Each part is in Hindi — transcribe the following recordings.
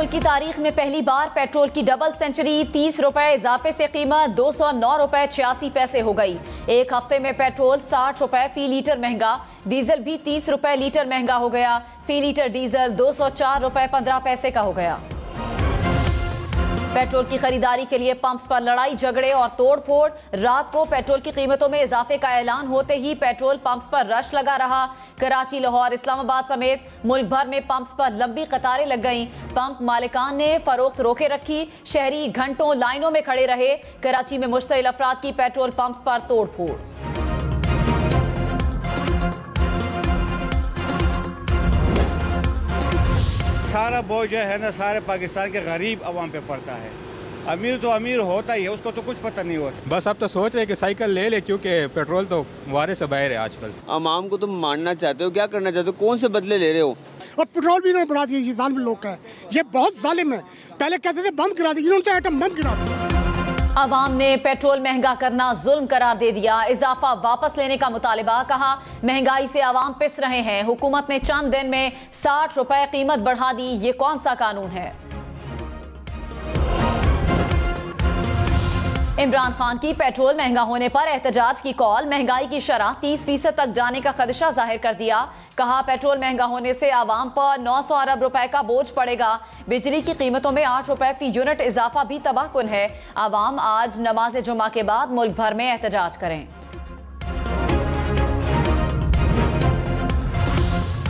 मुल्क की तारीख में पहली बार पेट्रोल की डबल सेंचुरी, 30 रुपए इजाफे से कीमत 209 रुपए 86 पैसे हो गई। एक हफ्ते में पेट्रोल 60 रुपए फी लीटर महंगा, डीजल भी 30 रुपए लीटर महंगा हो गया। फी लीटर डीजल 204 रुपए 15 पैसे का हो गया। पेट्रोल की खरीदारी के लिए पंप्स पर लड़ाई झगड़े और तोड़फोड़। रात को पेट्रोल की कीमतों में इजाफे का ऐलान होते ही पेट्रोल पंप्स पर रश लगा रहा। कराची, लाहौर, इस्लामाबाद समेत मुल्क भर में पंप्स पर लंबी कतारें लग गईं। पंप मालिकान ने फरोख्त रोके रखी, शहरी घंटों लाइनों में खड़े रहे। कराची में मुश्तइल अफराद की पेट्रोल पंप्स पर तोड़फोड़। सारा बोझ जो है ना सारे पाकिस्तान के गरीब अवाम पे पड़ता है। अमीर तो अमीर होता ही है, उसको तो कुछ पता नहीं होता। बस अब तो सोच रहे कि साइकिल ले ले, क्योंकि पेट्रोल तो वारे से बाहर है आजकल। आवाम को तुम मारना चाहते हो, क्या करना चाहते हो, कौन से बदले ले रहे हो? और पेट्रोल भी इन्होंने बढ़ा दिया, ये जालिम लोग का है, ये बहुत जालिम है। पहले कहते थे बम गिरा दिया, इन्होंने तो एटम बम गिरा दिया। अवाम ने पेट्रोल महंगा करना जुल्म करार दे दिया। इजाफा वापस लेने का मुतालिबा, कहा महंगाई से अवाम पिस रहे हैं। हुकूमत ने चंद दिन में 60 रुपए कीमत बढ़ा दी, ये कौन सा कानून है? इमरान खान की पेट्रोल महंगा होने पर एहतजाज की कॉल। महंगाई की शरह 30% तक जाने का खदशा जाहिर कर दिया। कहा पेट्रोल महंगा होने से आवाम पर 900 अरब रुपए का बोझ पड़ेगा। बिजली की कीमतों में 8 रुपए फी यूनिट इजाफा भी तबाहकुन है। आवाम आज नमाज जुमा के बाद मुल्क भर में एहतजाज करें।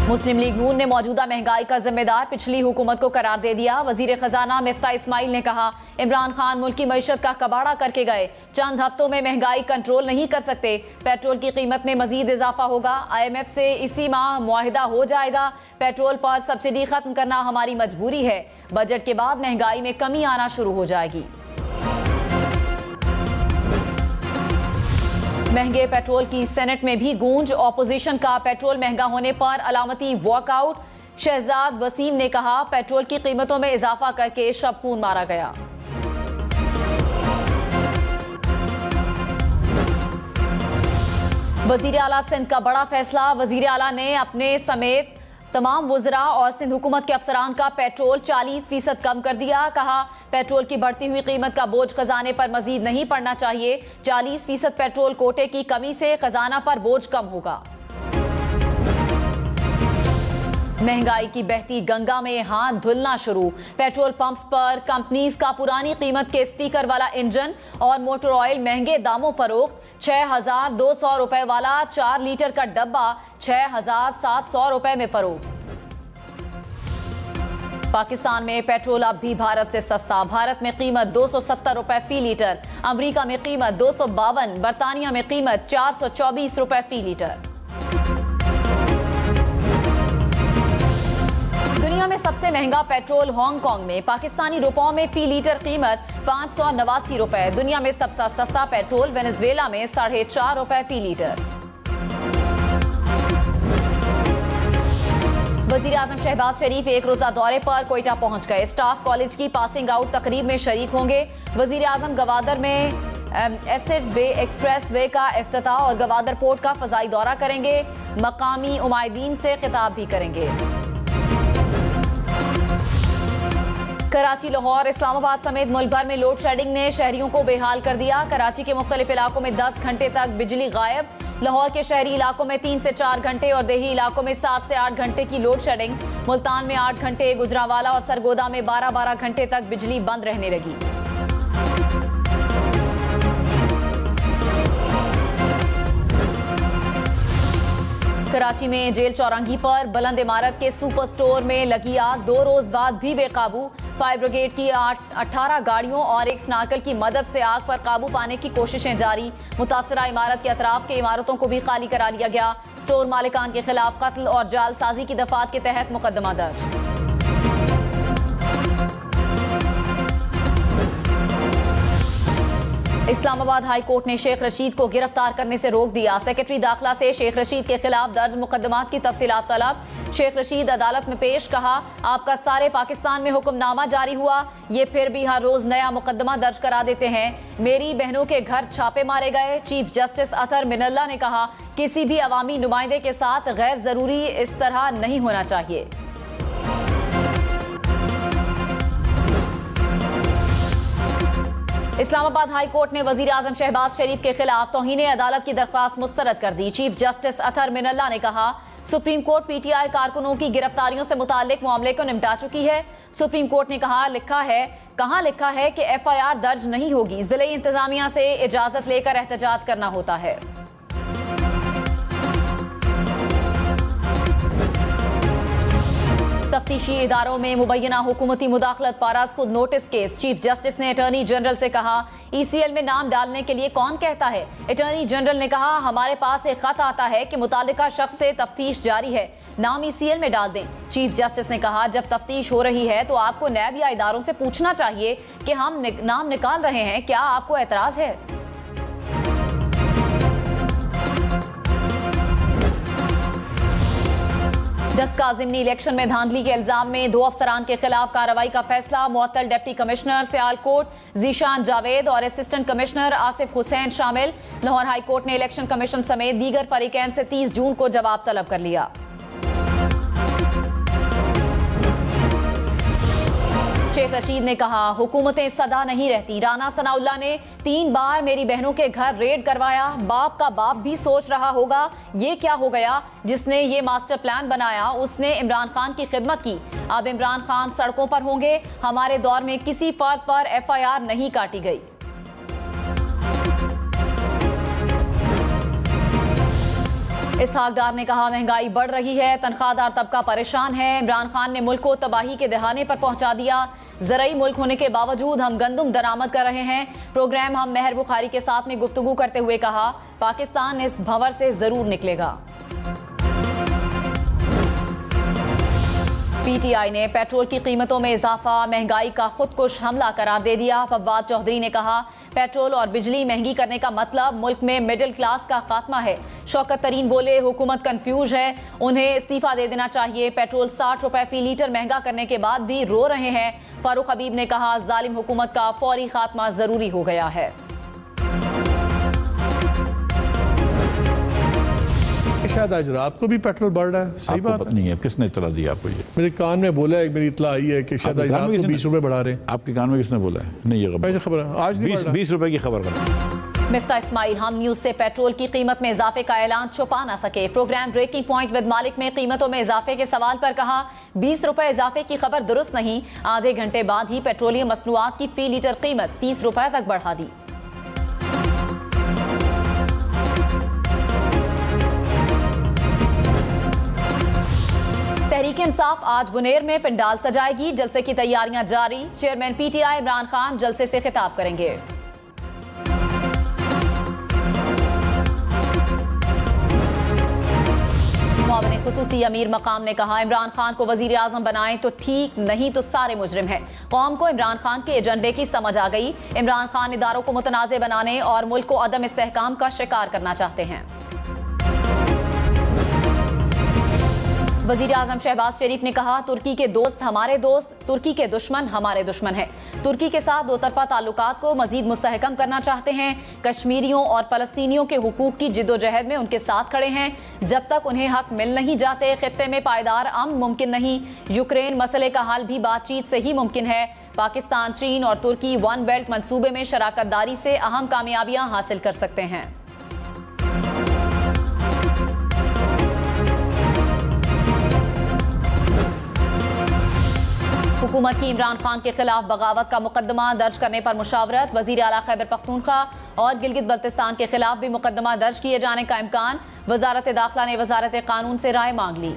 मुस्लिम लीग नून ने मौजूदा महंगाई का जिम्मेदार पिछली हुकूमत को करार दे दिया। वजीर खजाना मिफ्ता इस्माइल ने कहा इमरान खान मुल्क की मईशत का कबाड़ा करके गए, चंद हफ्तों में महंगाई कंट्रोल नहीं कर सकते। पेट्रोल की कीमत में मजीद इजाफा होगा। IMF से इसी माह मुआहिदा हो जाएगा। पेट्रोल पर सब्सिडी खत्म करना हमारी मजबूरी है। बजट के बाद महंगाई में कमी आना शुरू हो जाएगी। महंगे पेट्रोल की सेनेट में भी गूंज। ऑपोजिशन का पेट्रोल महंगा होने पर अलामती वॉकआउट। शहजाद वसीम ने कहा पेट्रोल की कीमतों में इजाफा करके शबखून मारा गया। वजीर आला सिंध का बड़ा फैसला। वजीर आला ने अपने समेत तमाम वुज़रा और सिंध हुकूमत के अफसरान का पेट्रोल 40% कम कर दिया। कहा पेट्रोल की बढ़ती हुई कीमत का बोझ खजाने पर मजीद नहीं पड़ना चाहिए। 40% पेट्रोल कोटे की कमी से खजाना पर बोझ कम होगा। महंगाई की बहती गंगा में हाथ धुलना शुरू। पेट्रोल पंप्स पर कंपनीज का पुरानी कीमत के स्टिकर वाला इंजन और मोटर ऑयल महंगे दामों फरोख्त। 6,200 रुपए वाला 4 लीटर का डब्बा 6,700 रुपए में फरोख्त। पाकिस्तान में पेट्रोल अब भी भारत से सस्ता। भारत में कीमत 270 रुपए फी लीटर, अमेरिका में कीमत 252, बरतानिया में कीमत 424 रुपए फी लीटर। दुनिया में सबसे महंगा पेट्रोल हांगकांग में। पाकिस्तानी रुपयों में फी लीटर कीमत 589 रुपए। दुनिया में सबसे सस्ता पेट्रोल वेनेजुएला में 4.5 रुपए फी लीटर। वजीर आजम शहबाज शरीफ एक रोजा दौरे पर कोयटा पहुंच गए। स्टाफ कॉलेज की पासिंग आउट तकरीब में शरीक होंगे। वजीर आजम गवादर में एसिड वे एक्सप्रेस वे का इफ्तिताह और गवादर पोर्ट का फजाई दौरा करेंगे। मकामी उमायदीन से खिताब भी करेंगे। कराची, लाहौर, इस्लामाबाद समेत मुल्क भर में लोड शेडिंग ने शहरियों को बेहाल कर दिया। कराची के मुख्तलिफ इलाकों में 10 घंटे तक बिजली गायब। लाहौर के शहरी इलाकों में 3 से 4 घंटे और देही इलाकों में 7 से 8 घंटे की लोड शेडिंग। मुल्तान में 8 घंटे, गुजरांवाला और सरगोदा में 12-12 घंटे तक बिजली बंद रहने लगी। कराची में जेल चौरंगी पर बुलंद इमारत के सुपर स्टोर में लगी आग 2 रोज बाद भी बेकाबू। फायर ब्रिगेड की 18 गाड़ियों और एक स्नाकल की मदद से आग पर काबू पाने की कोशिशें जारी। मुतासरा इमारत के अतराफ के इमारतों को भी खाली करा लिया गया। स्टोर मालिकान के खिलाफ कत्ल और जालसाजी की दफात के तहत मुकदमा दर्ज। इस्लामाबाद हाई कोर्ट ने शेख रशीद को गिरफ्तार करने से रोक दिया। सेक्रेटरी दाखिला से शेख रशीद के खिलाफ दर्ज मुकदमात की तफसीलात तलब। शेख रशीद अदालत में पेश, कहा आपका सारे पाकिस्तान में हुक्मनामा जारी हुआ, ये फिर भी हर रोज नया मुकदमा दर्ज करा देते हैं। मेरी बहनों के घर छापे मारे गए। चीफ जस्टिस अतर मिनल्ला ने कहा किसी भी अवामी नुमाइंदे के साथ गैर जरूरी इस तरह नहीं होना चाहिए। इस्लामाबाद हाई कोर्ट ने वजीर आजम शहबाज शरीफ के खिलाफ तौहीन अदालत की दरख्वास्त मुस्तरद कर दी। चीफ जस्टिस अतहर मिनल्ला ने कहा, सुप्रीम कोर्ट पीटीआई कारकुनों की गिरफ्तारियों से मुताल्लिक मामले को निपटा चुकी है। सुप्रीम कोर्ट ने कहा, कहाँ लिखा है कि एफआईआर दर्ज नहीं होगी, जिले इंतजामिया से इजाजत लेकर एहतजाज करना होता है। तफ्तीशी इदारों में मुबैना हुकूमती मुदाखलत पारास खुद नोटिस केस। चीफ जस्टिस ने अटॉर्नी जनरल से कहा, ईसीएल में नाम डालने के लिए कौन कहता है। अटॉर्नी जनरल ने कहा, हमारे पास एक खत आता है कि मुतालिका शख्स से तफ्तीश जारी है, नाम ईसीएल में डाल दें। चीफ जस्टिस ने कहा, जब तफ्तीश हो रही है तो आपको नैब या इदारों से पूछना चाहिए कि हम नाम निकाल रहे हैं, क्या आपको एतराज है। डस्का ज़िमनी इलेक्शन में धांधली के इल्जाम में 2 अफसरान के खिलाफ कार्रवाई का फैसला। मुअत्तल डिप्टी कमिश्नर सियालकोट जीशान जावेद और असिस्टेंट कमिश्नर आसिफ हुसैन शामिल। लाहौर हाई कोर्ट ने इलेक्शन कमीशन समेत दीगर फरीकैन से 30 जून को जवाब तलब कर लिया। शेख रशीद ने कहा, हुकूमतें सदा नहीं रहती। राना सनाउल्लाह ने 3 बार मेरी बहनों के घर रेड करवाया। बाप का बाप भी सोच रहा होगा ये क्या हो गया। जिसने ये मास्टर प्लान बनाया उसने इमरान खान की खिदमत की। अब इमरान खान सड़कों पर होंगे। हमारे दौर में किसी फर्द पर एफआईआर नहीं काटी गई। इसहाक डार ने कहा, महंगाई बढ़ रही है, तनख्वाहदार तबका परेशान है। इमरान खान ने मुल्क को तबाही के दहाने पर पहुंचा दिया। ज़राई मुल्क होने के बावजूद हम गंदम दरामद कर रहे हैं। प्रोग्राम हम मेहर बुखारी के साथ में गुफ्तगू करते हुए कहा, पाकिस्तान इस भंवर से जरूर निकलेगा। पीटीआई ने पेट्रोल की कीमतों में इजाफा महंगाई का खुदकुश हमला करार दे दिया। फवाद चौधरी ने कहा, पेट्रोल और बिजली महंगी करने का मतलब मुल्क में मिडिल क्लास का खात्मा है। शौकत तरीन बोले, हुकूमत कंफ्यूज है, उन्हें इस्तीफा दे देना चाहिए। पेट्रोल 60 रुपए फी लीटर महंगा करने के बाद भी रो रहे हैं। फारूक हबीब ने कहा, जालिम हुकूमत का फौरी खात्मा जरूरी हो गया है। शायद आज रात को भी पेट्रोल बढ़ रहा है। सही बात नहीं है, किसने इतला दी आपको? ये मेरे कान में बोला है, मेरी इतला आई है कि शायद आज रात को 20 रुपए बढ़ा रहे हैं। आपके कान में किसने बोला है? नहीं, ये खबर है आज 20 रुपए की खबर कर। मिफ्ता इस्माइल हम न्यूज से पेट्रोल की कीमत में इजाफे का ऐलान छुपा ना सके। प्रोग्राम ब्रेकिंग पॉइंट विद मालिक में कीमतों में इजाफे के सवाल पर कहा, 20 रुपए इजाफे की खबर दुरुस्त नहीं। आधे घंटे बाद ही पेट्रोलियम मसनूआत की फी लीटर कीमत 30 रुपए तक बढ़ा दी। तहरीक इंसाफ आज बुनेर में पंडाल सजाएगी। जलसे की तैयारियां जारी। चेयरमैन पीटीआई इमरान खान जलसे से खिताब करेंगे। मुआविन खुसूसी अमीर मकाम ने कहा, इमरान खान को वजीर आजम बनाएं तो ठीक, नहीं तो सारे मुजरिम हैं। कौम को इमरान खान के एजेंडे की समझ आ गई। इमरान खान इदारों को मुतनाज़े बनाने और मुल्क को अदम इस्तेहकाम का शिकार करना चाहते हैं। वजीर आजम शहबाज शरीफ ने कहा, तुर्की के दोस्त हमारे दोस्त, तुर्की के दुश्मन हमारे दुश्मन हैं। तुर्की के साथ 2 तरफा ताल्लुकात को मजीद मुस्तहकम करना चाहते हैं। कश्मीरियों और फलस्तीनियों के हुकूक की जिद्दोजहद में उनके साथ खड़े हैं। जब तक उन्हें हक मिल नहीं जाते, खित्ते में पायदार अमन मुमकिन नहीं। यूक्रेन मसले का हल भी बातचीत से ही मुमकिन है। पाकिस्तान, चीन और तुर्की 1 बेल्ट मंसूबे में शराकत दारी से अहम कामयाबियां हासिल कर सकते हैं। हुकूमत की इमरान खान के खिलाफ बगावत का मुकदमा दर्ज करने पर मुशावरत। वजीर आला खैबर पख्तूनख्वा और गिलगित बल्तिस्तान के खिलाफ भी मुकदमा दर्ज किए जाने का इम्कान। वजारत दाखिला ने वजारत कानून से राय मांग ली।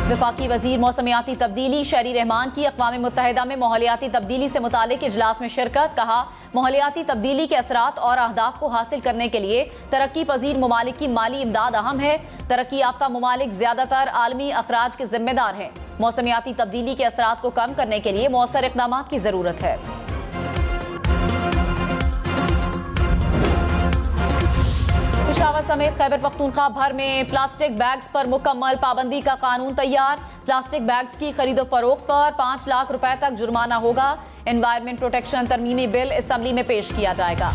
वफाकी वजीर मौसमियाती तब्दीली शहरी रहमान की अक़वाम मुत्तहिदा में माहौलियाती तब्दीली से मुतालिक इजलास में शिरकत। कहा, माहौलियाती तब्दीली के असरात और अहदाफ को हासिल करने के लिए तरक्की पजीर ममालिक की माली इमदाद अहम है। तरक्की याफ्ता ममालिक ज्यादातर आलमी अखराज के जिम्मेदार हैं। मौसमियाती तब्दीली के असरात को कम करने के लिए मौसर इक़दामात की जरूरत है। पेशावर समेत खैबर पख्तूनख्वा भर में प्लास्टिक बैग्स पर मुकम्मल पाबंदी का कानून तैयार। प्लास्टिक बैग्स की खरीदो फरोख्त पर 5 लाख रुपए तक जुर्माना होगा। एनवायरमेंट प्रोटेक्शन तरमीमी बिल असेंबली में पेश किया जाएगा।